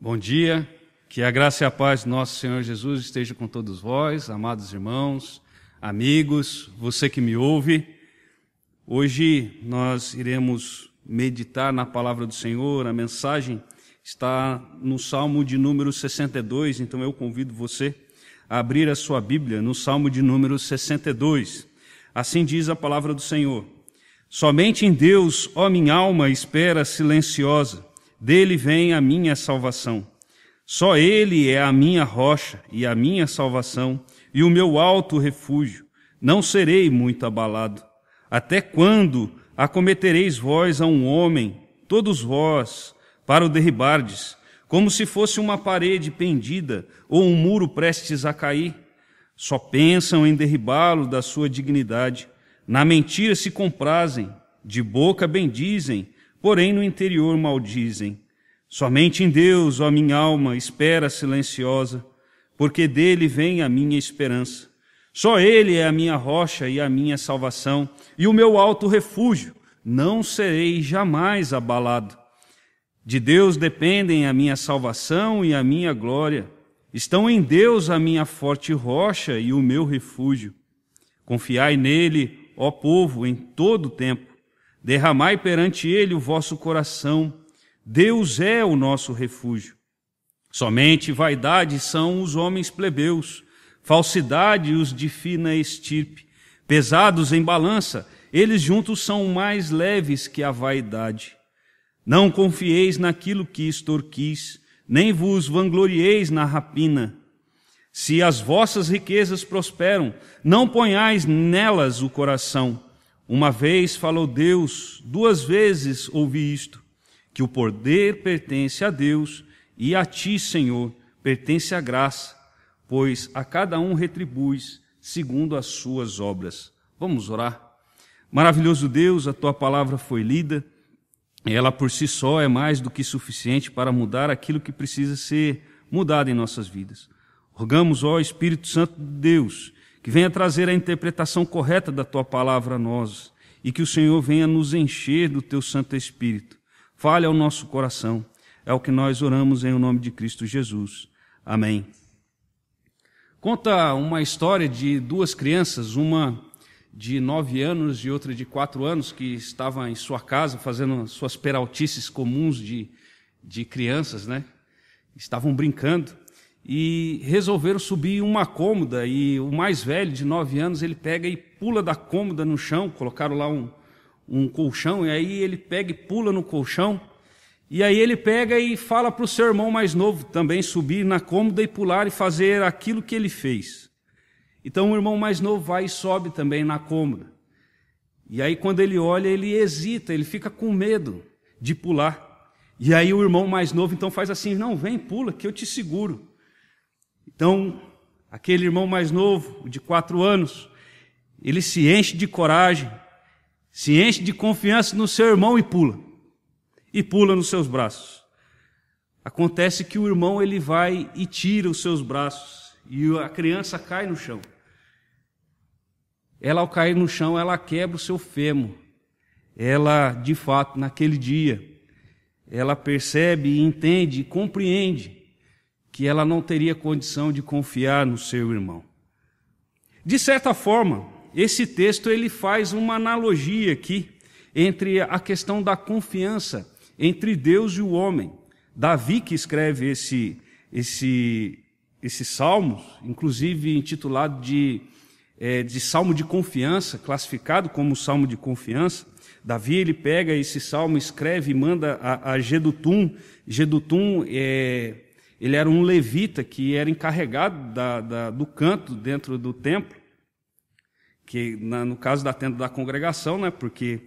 Bom dia, que a graça e a paz do nosso Senhor Jesus esteja com todos vós, amados irmãos, amigos, você que me ouve. Hoje nós iremos meditar na palavra do Senhor. A mensagem está no Salmo de número 62, então eu convido você a abrir a sua Bíblia no Salmo de número 62. Assim diz a palavra do Senhor: somente em Deus, ó minha alma, espera silenciosa, dele vem a minha salvação. Só ele é a minha rocha e a minha salvação e o meu alto refúgio. Não serei muito abalado. Até quando acometereis vós a um homem, todos vós, para o derribardes, como se fosse uma parede pendida ou um muro prestes a cair? Só pensam em derribá-lo da sua dignidade. Na mentira se comprazem, de boca bendizem, porém no interior maldizem. Somente em Deus, ó minha alma, espera silenciosa, porque dele vem a minha esperança. Só ele é a minha rocha e a minha salvação, e o meu alto refúgio. Não serei jamais abalado. De Deus dependem a minha salvação e a minha glória. Estão em Deus a minha forte rocha e o meu refúgio. Confiai nele, ó povo, em todo o tempo. Derramai perante ele o vosso coração. Deus é o nosso refúgio. Somente vaidade são os homens plebeus, falsidade os de fina estirpe. Pesados em balança, eles juntos são mais leves que a vaidade. Não confieis naquilo que extorquis, nem vos vanglorieis na rapina. Se as vossas riquezas prosperam, não ponhais nelas o coração. Uma vez falou Deus, 2 vezes ouvi isto, que o poder pertence a Deus e a ti, Senhor, pertence a graça, pois a cada um retribuis segundo as suas obras. Vamos orar. Maravilhoso Deus, a tua palavra foi lida, ela por si só é mais do que suficiente para mudar aquilo que precisa ser mudado em nossas vidas. Rogamos, ó Espírito Santo de Deus, que venha trazer a interpretação correta da tua palavra a nós e que o Senhor venha nos encher do teu Santo Espírito. Fale ao nosso coração. É o que nós oramos em nome de Cristo Jesus. Amém. Conta uma história de 2 crianças, uma de 9 anos e outra de 4 anos, que estavam em sua casa fazendo suas peraltices comuns de crianças, né? Estavam brincando e resolveram subir uma cômoda, e o mais velho, de 9 anos, ele pega e pula da cômoda no chão. Colocaram lá um colchão, e aí ele pega e pula no colchão, e aí ele pega e fala para o seu irmão mais novo também subir na cômoda e pular e fazer aquilo que ele fez. Então o irmão mais novo vai e sobe também na cômoda. E aí quando ele olha, ele hesita, ele fica com medo de pular. E aí o irmão mais novo então faz assim: não, vem, pula, que eu te seguro. Então aquele irmão mais novo, de 4 anos, ele se enche de coragem, se enche de confiança no seu irmão e pula nos seus braços. Acontece que o irmão ele vai e tira os seus braços e a criança cai no chão. Ela, ao cair no chão, ela quebra o seu fêmur. Ela, de fato, naquele dia, ela percebe, entende e compreende que ela não teria condição de confiar no seu irmão. De certa forma, esse texto ele faz uma analogia aqui entre a questão da confiança entre Deus e o homem. Davi, que escreve esse salmo, inclusive intitulado de Salmo de Confiança, classificado como Salmo de Confiança. Davi ele pega esse salmo, escreve e manda a Jedutum. Jedutum ele era um levita que era encarregado do canto dentro do templo, que no caso da tenda da congregação, né, porque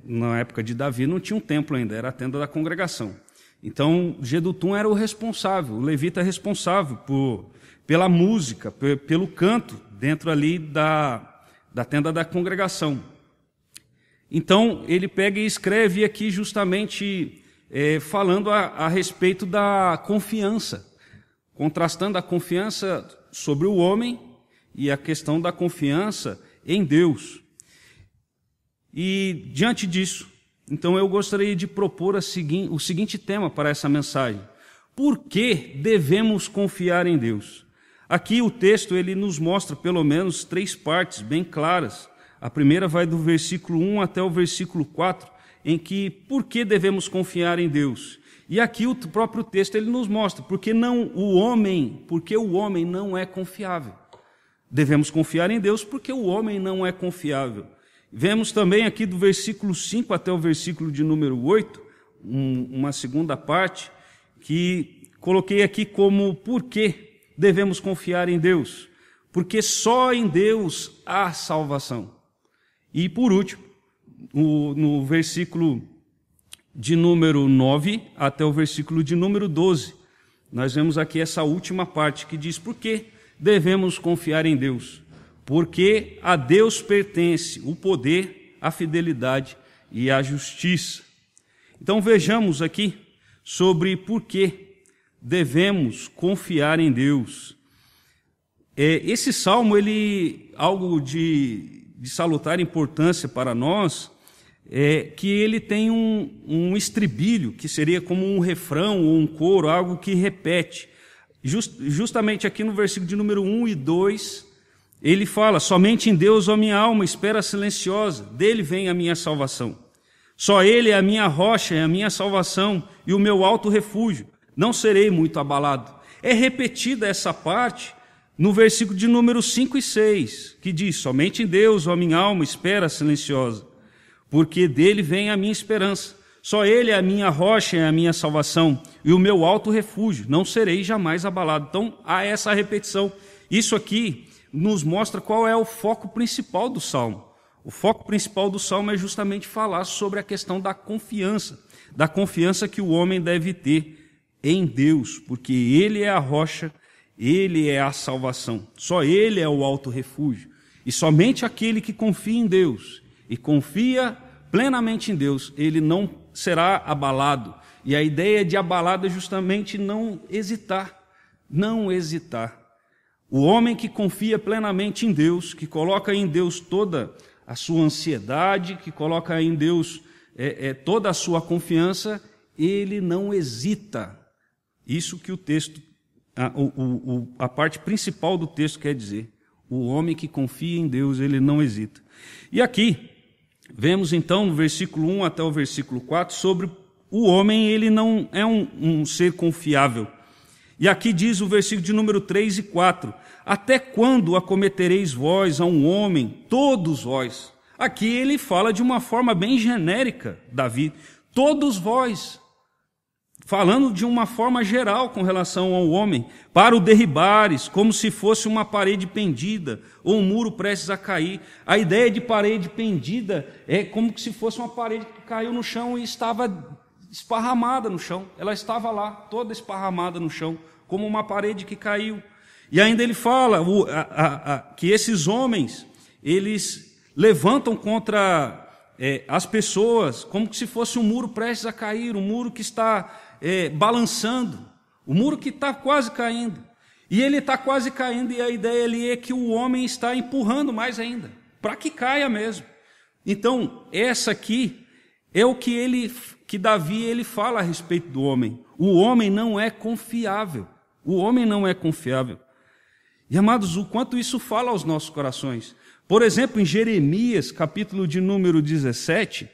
na época de Davi não tinha um templo ainda, era a tenda da congregação. Então Jedutum era o responsável, o levita responsável pela música, pelo canto dentro ali da tenda da congregação. Então ele pega e escreve aqui justamente falando a respeito da confiança, contrastando a confiança sobre o homem e a questão da confiança em Deus. E diante disso, Então eu gostaria de propor o seguinte tema para essa mensagem: por que devemos confiar em Deus? Aqui o texto ele nos mostra pelo menos 3 partes bem claras. A primeira vai do versículo 1 até o versículo 4, em que por que devemos confiar em Deus? E aqui o próprio texto ele nos mostra porque o homem não é confiável. Devemos confiar em Deus porque o homem não é confiável. Vemos também aqui do versículo 5 até o versículo de número 8, uma segunda parte, que coloquei aqui como por que devemos confiar em Deus. Porque só em Deus há salvação. E por último, no versículo de número 9 até o versículo de número 12, nós vemos aqui essa última parte que diz por que devemos confiar em Deus. Porque a Deus pertence o poder, a fidelidade e a justiça. Então vejamos aqui sobre por que devemos confiar em Deus. Esse salmo, algo de salutar importância para nós, é que ele tem um estribilho, que seria como um refrão ou um coro, algo que repete. Justamente aqui no versículo de número 1 e 2, ele fala: somente em Deus, ó minha alma, espera silenciosa, dele vem a minha salvação. Só ele é a minha rocha, é a minha salvação e o meu alto refúgio, não serei muito abalado. É repetida essa parte no versículo de número 5 e 6, que diz: somente em Deus, ó minha alma, espera silenciosa, porque dele vem a minha esperança. Só ele é a minha rocha, é a minha salvação e o meu alto refúgio, não serei jamais abalado. Então, há essa repetição. Isso aqui nos mostra qual é o foco principal do Salmo. O foco principal do Salmo é justamente falar sobre a questão da confiança que o homem deve ter em Deus, porque ele é a rocha, ele é a salvação, só ele é o alto refúgio. E somente aquele que confia em Deus e confia plenamente em Deus, ele não será abalado. E a ideia de abalado é justamente não hesitar. O homem que confia plenamente em Deus, que coloca em Deus toda a sua ansiedade, que coloca em Deus toda a sua confiança, ele não hesita. Isso que o texto, a parte principal do texto quer dizer. O homem que confia em Deus, ele não hesita. E aqui, vemos então no versículo 1 até o versículo 4 sobre o homem, ele não é um ser confiável. E aqui diz o versículo de número 3 e 4, até quando acometereis vós a um homem, todos vós? Aqui ele fala de uma forma bem genérica, Davi, todos vós, falando de uma forma geral com relação ao homem, para o derribares, como se fosse uma parede pendida, ou um muro prestes a cair. A ideia de parede pendida é como se fosse uma parede que caiu no chão e estava esparramada no chão. Ela estava lá, toda esparramada no chão, como uma parede que caiu. E ainda ele fala que esses homens, eles levantam contra as pessoas, como se fosse um muro prestes a cair, um muro que está balançando, o muro que está quase caindo. E ele está quase caindo, e a ideia ali é que o homem está empurrando mais ainda, para que caia mesmo. Então, essa aqui é o que Davi ele fala a respeito do homem. O homem não é confiável. O homem não é confiável. E, amados, o quanto isso fala aos nossos corações. Por exemplo, em Jeremias, capítulo de número 17,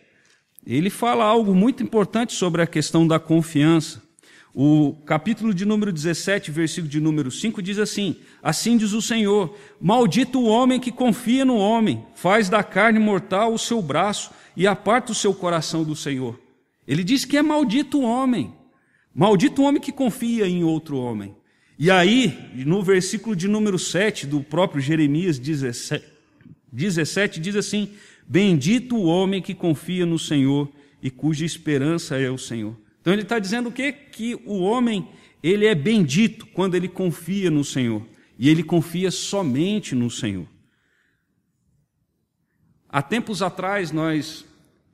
ele fala algo muito importante sobre a questão da confiança. O capítulo de número 17, versículo de número 5, diz assim: assim diz o Senhor, maldito o homem que confia no homem, faz da carne mortal o seu braço e aparta o seu coração do Senhor. Ele diz que é maldito o homem que confia em outro homem. E aí, no versículo de número 7 do próprio Jeremias 17 diz assim: bendito o homem que confia no Senhor e cuja esperança é o Senhor. Então ele está dizendo o quê? Que o homem, ele é bendito quando ele confia no Senhor. E ele confia somente no Senhor. Há tempos atrás,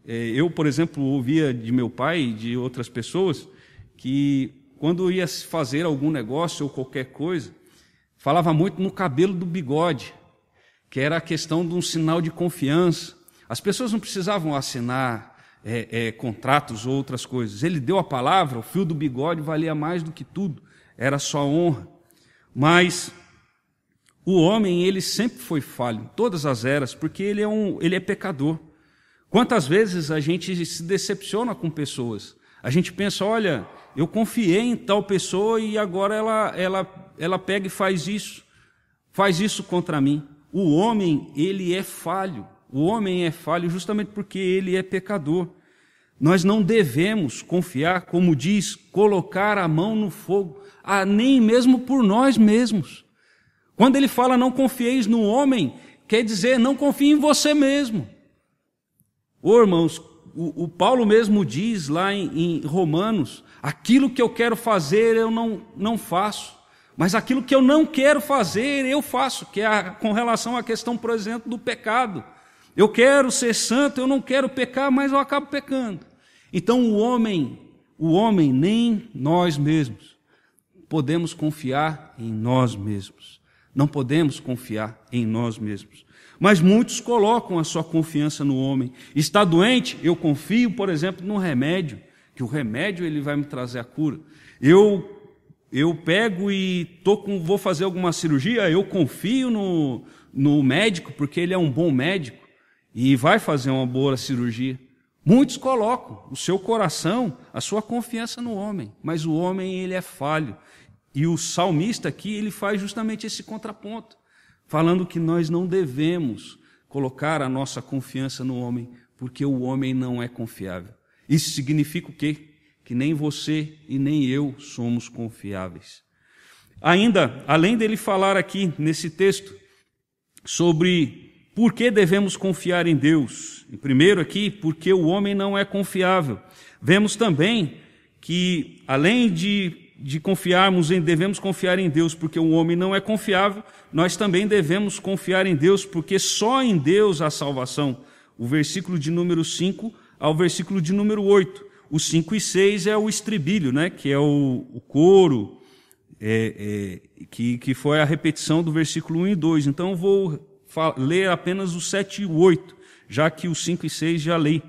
eu, por exemplo, ouvia de meu pai e de outras pessoas que quando ia fazer algum negócio ou qualquer coisa, falava muito no cabelo do bigode, que era a questão de um sinal de confiança. As pessoas não precisavam assinar contratos ou outras coisas. Ele deu a palavra, o fio do bigode valia mais do que tudo, era só honra. Mas o homem, ele sempre foi falho, em todas as eras, porque ele é pecador. Quantas vezes a gente se decepciona com pessoas? A gente pensa, olha, eu confiei em tal pessoa e agora ela pega e faz isso contra mim. O homem, ele é falho. O homem é falho justamente porque ele é pecador. Nós não devemos confiar, como diz, colocar a mão no fogo, nem mesmo por nós mesmos. Quando ele fala não confieis no homem, quer dizer não confie em você mesmo. Ô irmãos, o Paulo mesmo diz lá em Romanos, aquilo que eu quero fazer eu não faço, mas aquilo que eu não quero fazer eu faço, que é com relação à questão, por exemplo, do pecado. Eu quero ser santo, eu não quero pecar, mas eu acabo pecando. Então o homem, nem nós mesmos, podemos confiar em nós mesmos. Não podemos confiar em nós mesmos. Mas muitos colocam a sua confiança no homem. Está doente? Eu confio, por exemplo, no remédio, que o remédio ele vai me trazer a cura. Eu pego e vou fazer alguma cirurgia, eu confio no médico, porque ele é um bom médico e vai fazer uma boa cirurgia. Muitos colocam o seu coração, a sua confiança no homem, mas o homem ele é falho. E o salmista aqui, ele faz justamente esse contraponto, falando que nós não devemos colocar a nossa confiança no homem, porque o homem não é confiável. Isso significa o quê? Que nem você e nem eu somos confiáveis. Ainda, além dele falar aqui nesse texto sobre por que devemos confiar em Deus, e primeiro aqui, porque o homem não é confiável. Vemos também que, além de confiarmos devemos confiar em Deus porque o homem não é confiável, nós também devemos confiar em Deus porque só em Deus há salvação. O versículo de número 5 ao versículo de número 8. O 5 e 6 é o estribilho, né, que é o coro, que foi a repetição do versículo 1 e 2. Então eu vou ler apenas o 7 e o 8, já que o 5 e 6 já li.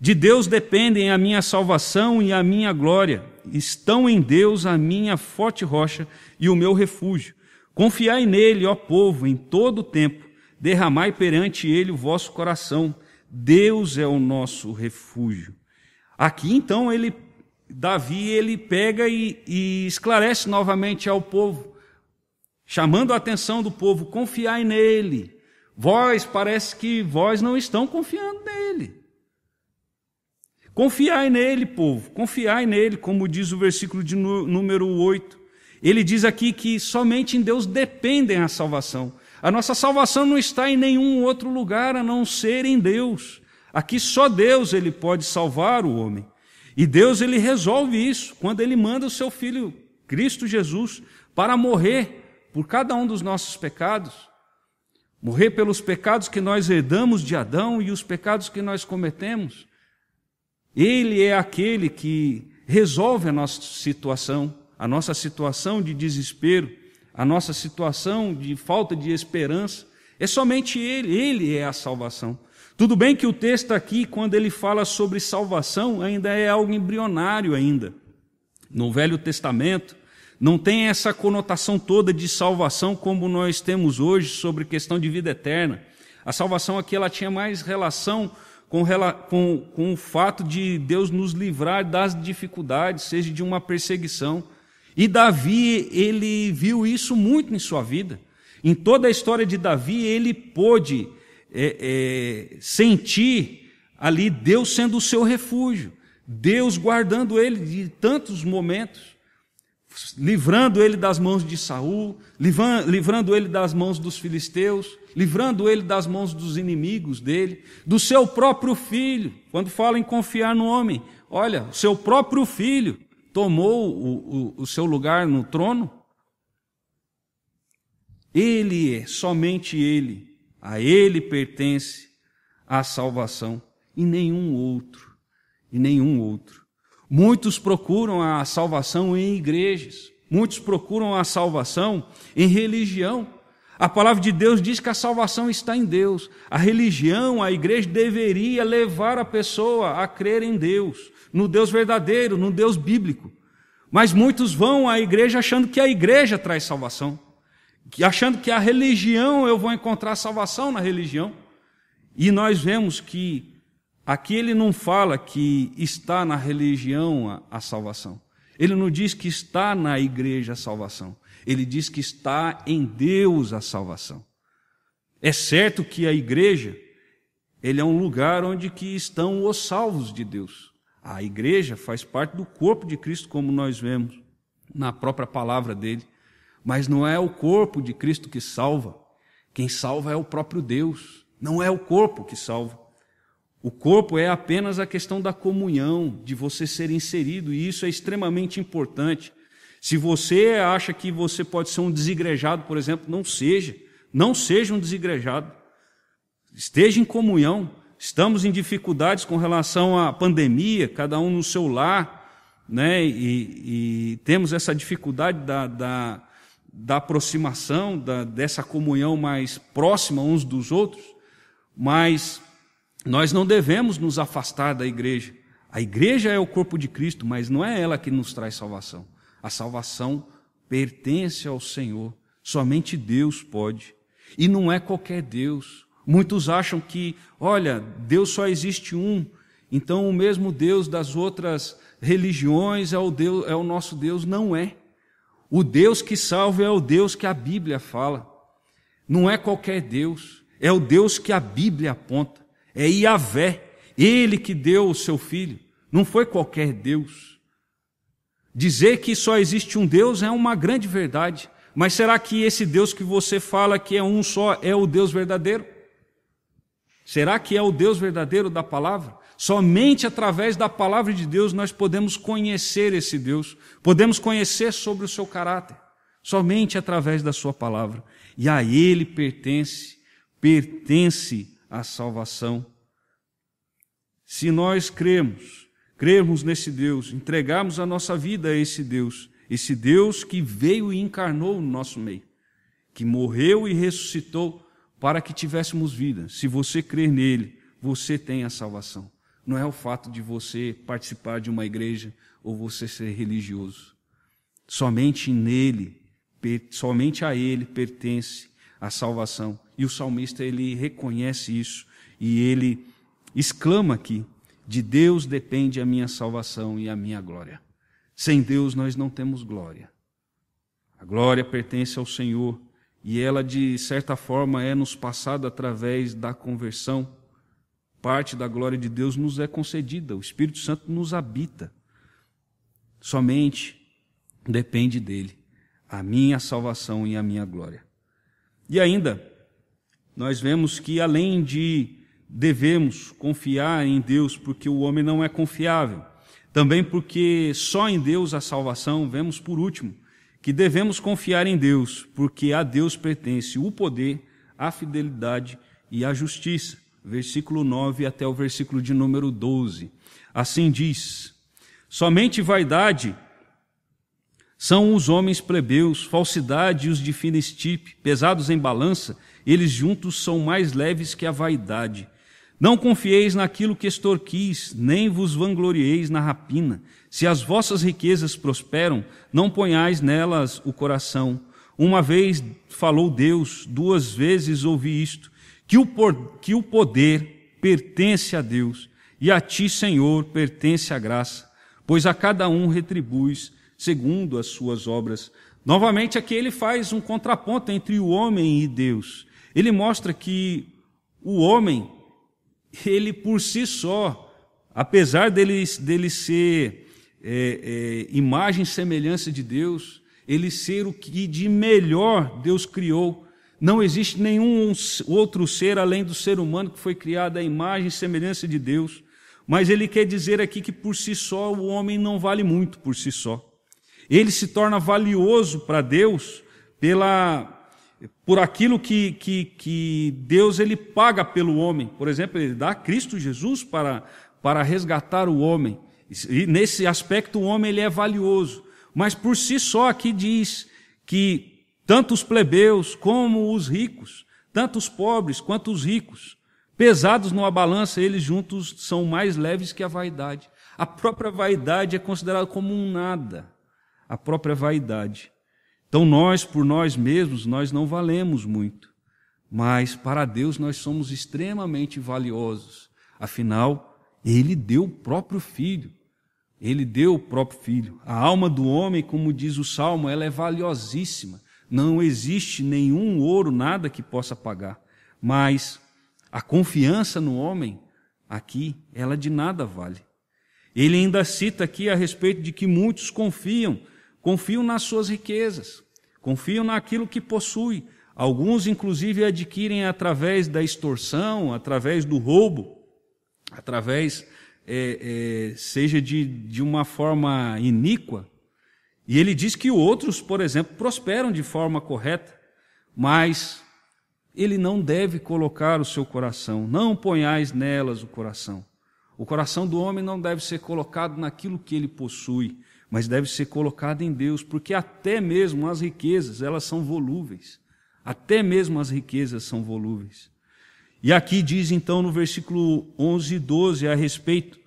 De Deus dependem a minha salvação e a minha glória. Estão em Deus a minha forte rocha e o meu refúgio. Confiai nele, ó povo, em todo o tempo. Derramai perante ele o vosso coração. Deus é o nosso refúgio. Aqui, então, Davi ele pega e esclarece novamente ao povo, chamando a atenção do povo, confiai nele. Parece que vós não estão confiando nele. Confiai nele, povo, confiai nele, como diz o versículo de número 8. Ele diz aqui que somente em Deus dependem a salvação. A nossa salvação não está em nenhum outro lugar a não ser em Deus. Aqui só Deus ele pode salvar o homem. E Deus ele resolve isso quando ele manda o seu Filho, Cristo Jesus, para morrer por cada um dos nossos pecados. Morrer pelos pecados que nós herdamos de Adão e os pecados que nós cometemos. Ele é aquele que resolve a nossa situação de desespero, a nossa situação de falta de esperança. É somente ele é a salvação. Tudo bem que o texto aqui, quando ele fala sobre salvação, ainda é algo embrionário ainda. No Velho Testamento, não tem essa conotação toda de salvação como nós temos hoje sobre questão de vida eterna. A salvação aqui ela tinha mais relação com o fato de Deus nos livrar das dificuldades, seja de uma perseguição. E Davi, ele viu isso muito em sua vida. Em toda a história de Davi, ele pôde sentir ali Deus sendo o seu refúgio, Deus guardando ele de tantos momentos, livrando ele das mãos de Saul, livrando ele das mãos dos filisteus, livrando ele das mãos dos inimigos dele, do seu próprio filho. Quando fala em confiar no homem, olha, o seu próprio filho tomou o seu lugar no trono. Somente ele, a ele pertence a salvação e nenhum outro. Muitos procuram a salvação em igrejas, muitos procuram a salvação em religião. A palavra de Deus diz que a salvação está em Deus. A religião, a igreja deveria levar a pessoa a crer em Deus, no Deus verdadeiro, no Deus bíblico. Mas muitos vão à igreja achando que a igreja traz salvação, achando que a religião, eu vou encontrar salvação na religião. E nós vemos que aqui ele não fala que está na religião a salvação. Ele não diz que está na igreja a salvação. Ele diz que está em Deus a salvação. É certo que a igreja, ele é um lugar onde que estão os salvos de Deus. A igreja faz parte do corpo de Cristo, como nós vemos na própria palavra dele. Mas não é o corpo de Cristo que salva. Quem salva é o próprio Deus. Não é o corpo que salva. O corpo é apenas a questão da comunhão, de você ser inserido, e isso é extremamente importante. Se você acha que você pode ser um desigrejado, por exemplo, não seja um desigrejado. Esteja em comunhão. Estamos em dificuldades com relação à pandemia, cada um no seu lar, né? E temos essa dificuldade da aproximação, dessa comunhão mais próxima uns dos outros, mas nós não devemos nos afastar da igreja. A igreja é o corpo de Cristo, mas não é ela que nos traz salvação. A salvação pertence ao Senhor. Somente Deus pode. E não é qualquer Deus. Muitos acham que, olha, Deus só existe um, então o mesmo Deus das outras religiões é o nosso Deus. Não é. O Deus que salva é o Deus que a Bíblia fala. Não é qualquer Deus. É o Deus que a Bíblia aponta. É Yahvé, Ele que deu o seu Filho. Não foi qualquer Deus. Dizer que só existe um Deus é uma grande verdade. Mas será que esse Deus que você fala que é um só é o Deus verdadeiro? Será que é o Deus verdadeiro da palavra? Somente através da palavra de Deus nós podemos conhecer esse Deus. Podemos conhecer sobre o seu caráter. Somente através da sua palavra. E a Ele pertence a salvação. Se nós crermos nesse Deus, entregarmos a nossa vida a esse Deus que veio e encarnou no nosso meio, que morreu e ressuscitou para que tivéssemos vida. Se você crer nele, você tem a salvação. Não é o fato de você participar de uma igreja ou você ser religioso. Somente nele, somente a ele pertence a salvação. E o salmista, ele reconhece isso e ele exclama aqui: de Deus depende a minha salvação e a minha glória. Sem Deus nós não temos glória. A glória pertence ao Senhor e ela, de certa forma, é nos passada através da conversão. Parte da glória de Deus nos é concedida, o Espírito Santo nos habita. Somente depende dele a minha salvação e a minha glória. E ainda, nós vemos que além de devemos confiar em Deus, porque o homem não é confiável, também porque só em Deus há salvação, vemos por último que devemos confiar em Deus, porque a Deus pertence o poder, a fidelidade e a justiça. Versículo 9 até o versículo de número 12. Assim diz: somente vaidade são os homens plebeus, falsidade e os de fina estipe, pesados em balança, eles juntos são mais leves que a vaidade. Não confieis naquilo que extorquis, nem vos vanglorieis na rapina. Se as vossas riquezas prosperam, não ponhais nelas o coração. Uma vez falou Deus, 2 vezes ouvi isto, que o poder pertence a Deus, e a ti, Senhor, pertence a graça, pois a cada um retribuis segundo as suas obras. Novamente aqui ele faz um contraponto entre o homem e Deus. Ele mostra que o homem, ele por si só, apesar dele ser imagem e semelhança de Deus, ele ser o que de melhor Deus criou. Não existe nenhum outro ser além do ser humano que foi criado à imagem e semelhança de Deus. Mas ele quer dizer aqui que por si só o homem não vale muito por si só. Ele se torna valioso para Deus por aquilo que Deus ele paga pelo homem. Por exemplo, ele dá Cristo Jesus para resgatar o homem. E nesse aspecto o homem ele é valioso. Mas por si só aqui diz que tanto os plebeus como os ricos, tanto os pobres quanto os ricos, pesados numa balança, eles juntos são mais leves que a vaidade. A própria vaidade é considerada como um nada, a própria vaidade. Então nós, por nós mesmos, nós não valemos muito, mas para Deus nós somos extremamente valiosos. Afinal, Ele deu o próprio Filho. Ele deu o próprio Filho. A alma do homem, como diz o Salmo, ela é valiosíssima. Não existe nenhum ouro, nada que possa pagar. Mas a confiança no homem, aqui, ela de nada vale. Ele ainda cita aqui a respeito de que muitos confiam nas suas riquezas, confiam naquilo que possui. Alguns, inclusive, adquirem através da extorsão, através do roubo, através, seja de uma forma iníqua. E ele diz que outros, por exemplo, prosperam de forma correta, mas ele não deve colocar o seu coração, não ponhais nelas o coração. O coração do homem não deve ser colocado naquilo que ele possui, mas deve ser colocado em Deus, porque até mesmo as riquezas, elas são volúveis. Até mesmo as riquezas são volúveis. E aqui diz então no versículo 11 e 12 a respeito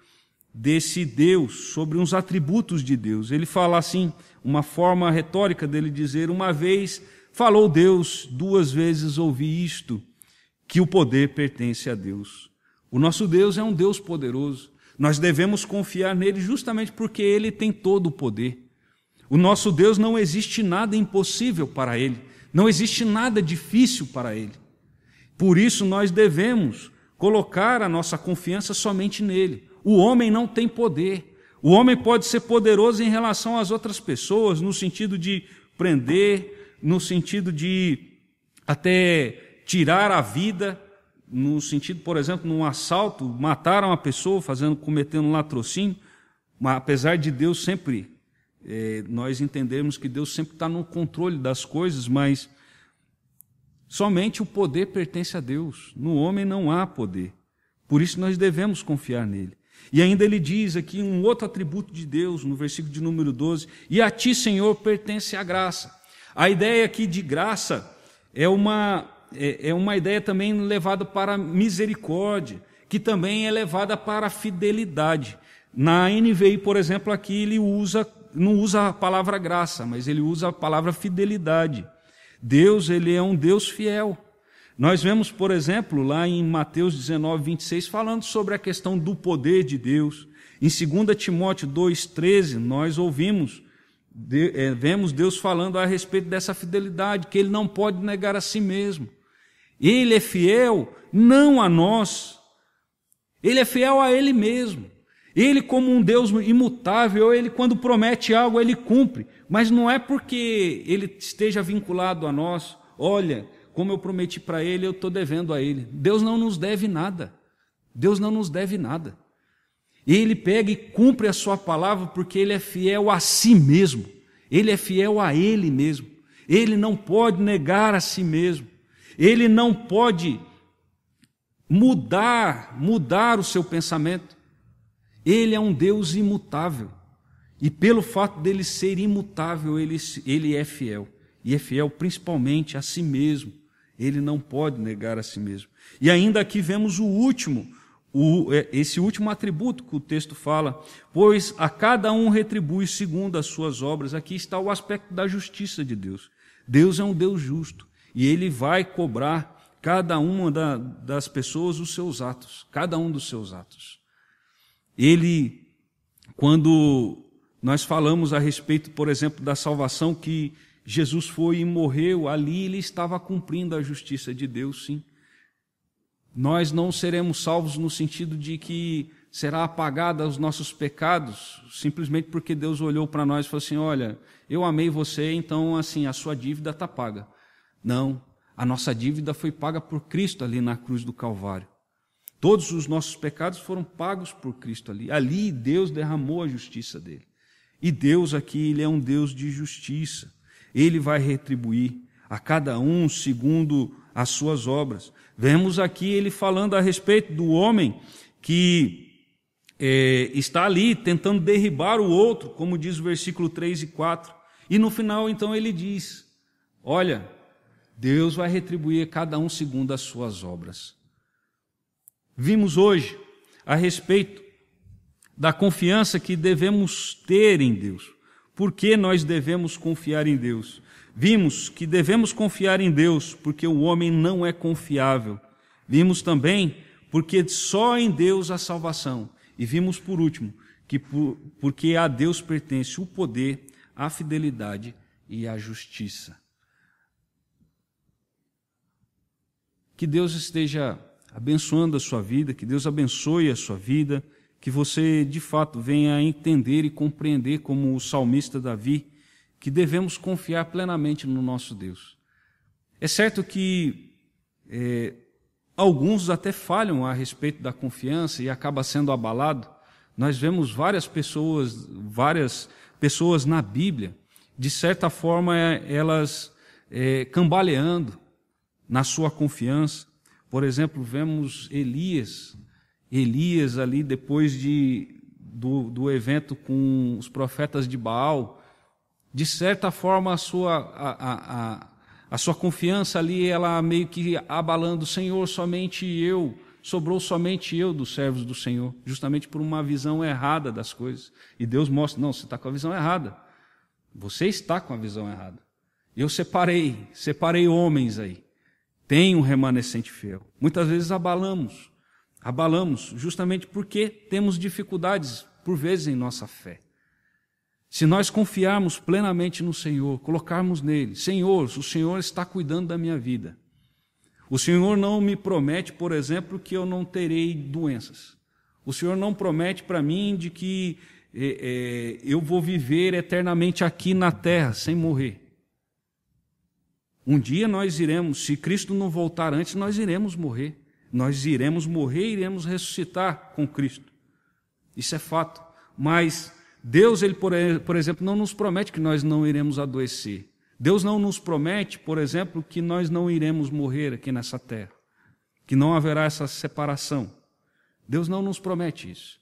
desse Deus, sobre uns atributos de Deus. Ele fala assim, uma forma retórica dele dizer, uma vez falou Deus, duas vezes ouvi isto, que o poder pertence a Deus. O nosso Deus é um Deus poderoso. Nós devemos confiar nele justamente porque ele tem todo o poder. O nosso Deus, não existe nada impossível para ele. Não existe nada difícil para ele. Por isso nós devemos colocar a nossa confiança somente nele. O homem não tem poder. O homem pode ser poderoso em relação às outras pessoas, no sentido de prender, no sentido de até tirar a vida, no sentido, por exemplo, num assalto, mataram a pessoa cometendo um latrocínio, mas apesar de Deus sempre, nós entendemos que Deus sempre está no controle das coisas, mas somente o poder pertence a Deus. No homem não há poder. Por isso nós devemos confiar nele. E ainda ele diz aqui um outro atributo de Deus, no versículo de número 12, e a ti, Senhor, pertence a graça. A ideia aqui de graça é uma ideia também levada para misericórdia, que também é levada para a fidelidade. Na NVI, por exemplo, aqui ele não usa a palavra graça, mas ele usa a palavra fidelidade. Deus, ele é um Deus fiel. Nós vemos, por exemplo, lá em Mateus 19, 26, falando sobre a questão do poder de Deus. Em 2 Timóteo 2,13, nós vemos Deus falando a respeito dessa fidelidade, que ele não pode negar a si mesmo. Ele é fiel não a nós, ele é fiel a ele mesmo. Ele, como um Deus imutável, ele quando promete algo, ele cumpre. Mas não é porque ele esteja vinculado a nós, olha, como eu prometi para ele, eu estou devendo a ele. Deus não nos deve nada. Deus não nos deve nada. Ele pega e cumpre a sua palavra porque ele é fiel a si mesmo. Ele é fiel a ele mesmo. Ele não pode negar a si mesmo. Ele não pode mudar o seu pensamento. Ele é um Deus imutável. E pelo fato dele ser imutável, ele é fiel. E é fiel principalmente a si mesmo. Ele não pode negar a si mesmo. E ainda aqui vemos esse último atributo que o texto fala, pois a cada um retribui segundo as suas obras. Aqui está o aspecto da justiça de Deus. Deus é um Deus justo e ele vai cobrar cada uma das pessoas os seus atos, cada um dos seus atos. Ele, quando nós falamos a respeito, por exemplo, da salvação que Jesus foi e morreu, ali ele estava cumprindo a justiça de Deus, sim. Nós não seremos salvos no sentido de que será apagada os nossos pecados, simplesmente porque Deus olhou para nós e falou assim, olha, eu amei você, então assim, a sua dívida está paga. Não, a nossa dívida foi paga por Cristo ali na cruz do Calvário. Todos os nossos pecados foram pagos por Cristo ali. Ali Deus derramou a justiça dele. E Deus aqui, ele é um Deus de justiça. Ele vai retribuir a cada um segundo as suas obras. Vemos aqui ele falando a respeito do homem que está ali tentando derribar o outro, como diz o versículo 3 e 4. E no final, então, ele diz, olha, Deus vai retribuir cada um segundo as suas obras. Vimos hoje a respeito da confiança que devemos ter em Deus. Por que nós devemos confiar em Deus? Vimos que devemos confiar em Deus porque o homem não é confiável. Vimos também porque só em Deus há salvação. E vimos por último que porque a Deus pertence o poder, a fidelidade e a justiça. Que Deus esteja abençoando a sua vida, que Deus abençoe a sua vida, que você de fato venha a entender e compreender, como o salmista Davi, que devemos confiar plenamente no nosso Deus. É certo que alguns até falham a respeito da confiança e acaba sendo abalado. Nós vemos várias pessoas na Bíblia, de certa forma elas cambaleando na sua confiança. Por exemplo, vemos Elias ali depois do evento com os profetas de Baal. De certa forma, a sua confiança ali, ela meio que abalando, Senhor, sobrou somente eu dos servos do Senhor, justamente por uma visão errada das coisas. E Deus mostra, não, você está com a visão errada. Você está com a visão errada. Eu separei homens aí. Tem um remanescente fiel. Muitas vezes abalamos justamente porque temos dificuldades, por vezes, em nossa fé. Se nós confiarmos plenamente no Senhor, colocarmos nele, Senhor, o Senhor está cuidando da minha vida. O Senhor não me promete, por exemplo, que eu não terei doenças. O Senhor não promete para mim de que eu vou viver eternamente aqui na terra, sem morrer. Um dia nós iremos, se Cristo não voltar antes, nós iremos morrer. Nós iremos morrer e iremos ressuscitar com Cristo. Isso é fato. Mas Deus, ele, por exemplo, não nos promete que nós não iremos adoecer. Deus não nos promete, por exemplo, que nós não iremos morrer aqui nessa terra, que não haverá essa separação. Deus não nos promete isso.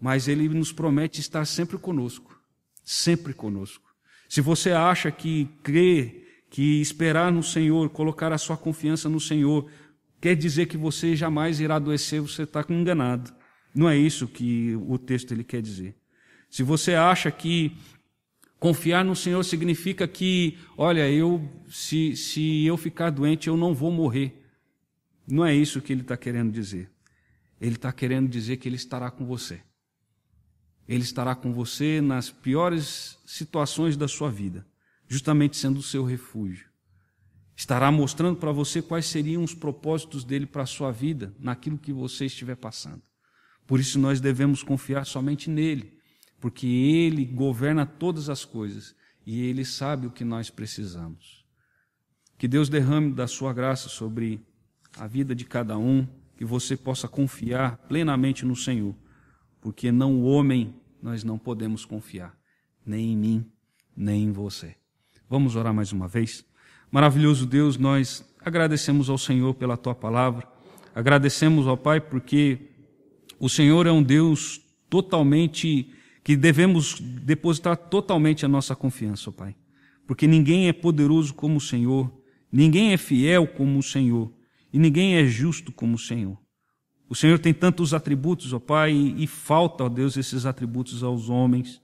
Mas Ele nos promete estar sempre conosco. Sempre conosco. Se você acha que crer, que esperar no Senhor, colocar a sua confiança no Senhor, quer dizer que você jamais irá adoecer, você está enganado. Não é isso que o texto ele quer dizer. Se você acha que confiar no Senhor significa que, olha, se eu ficar doente, eu não vou morrer. Não é isso que ele está querendo dizer. Ele está querendo dizer que ele estará com você. Ele estará com você nas piores situações da sua vida, justamente sendo o seu refúgio. Estará mostrando para você quais seriam os propósitos dele para a sua vida, naquilo que você estiver passando. Por isso nós devemos confiar somente nele, porque ele governa todas as coisas e ele sabe o que nós precisamos. Que Deus derrame da sua graça sobre a vida de cada um, que você possa confiar plenamente no Senhor, porque não o homem nós não podemos confiar, nem em mim, nem em você. Vamos orar mais uma vez? Maravilhoso Deus, nós agradecemos ao Senhor pela Tua palavra, agradecemos ao Pai porque o Senhor é um Deus totalmente, que devemos depositar totalmente a nossa confiança, ó Pai. Porque ninguém é poderoso como o Senhor, ninguém é fiel como o Senhor, e ninguém é justo como o Senhor. O Senhor tem tantos atributos, ó Pai, e falta, ó Deus, esses atributos aos homens.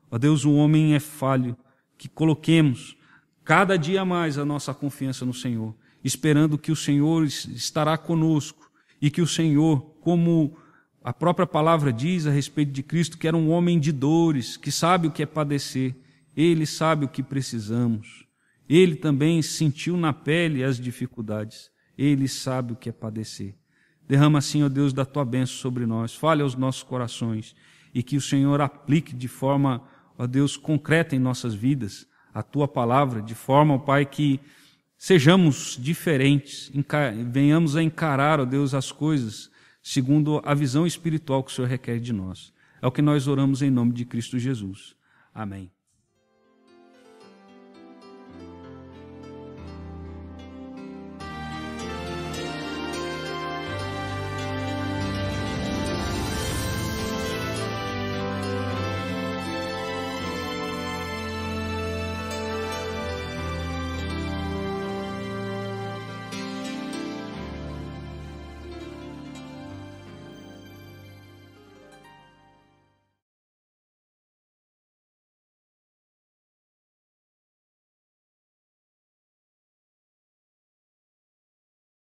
Ó Deus, o homem é falho, que coloquemos cada dia mais a nossa confiança no Senhor, esperando que o Senhor estará conosco, e que o Senhor, como a própria palavra diz a respeito de Cristo, que era um homem de dores, que sabe o que é padecer. Ele sabe o que precisamos. Ele também sentiu na pele as dificuldades. Ele sabe o que é padecer. Derrama assim, ó Deus, da Tua bênção sobre nós. Fale aos nossos corações e que o Senhor aplique de forma, ó Deus, concreta em nossas vidas a Tua palavra, de forma, ó Pai, que sejamos diferentes, venhamos a encarar, ó Deus, as coisas segundo a visão espiritual que o Senhor requer de nós. É o que nós oramos em nome de Cristo Jesus. Amém.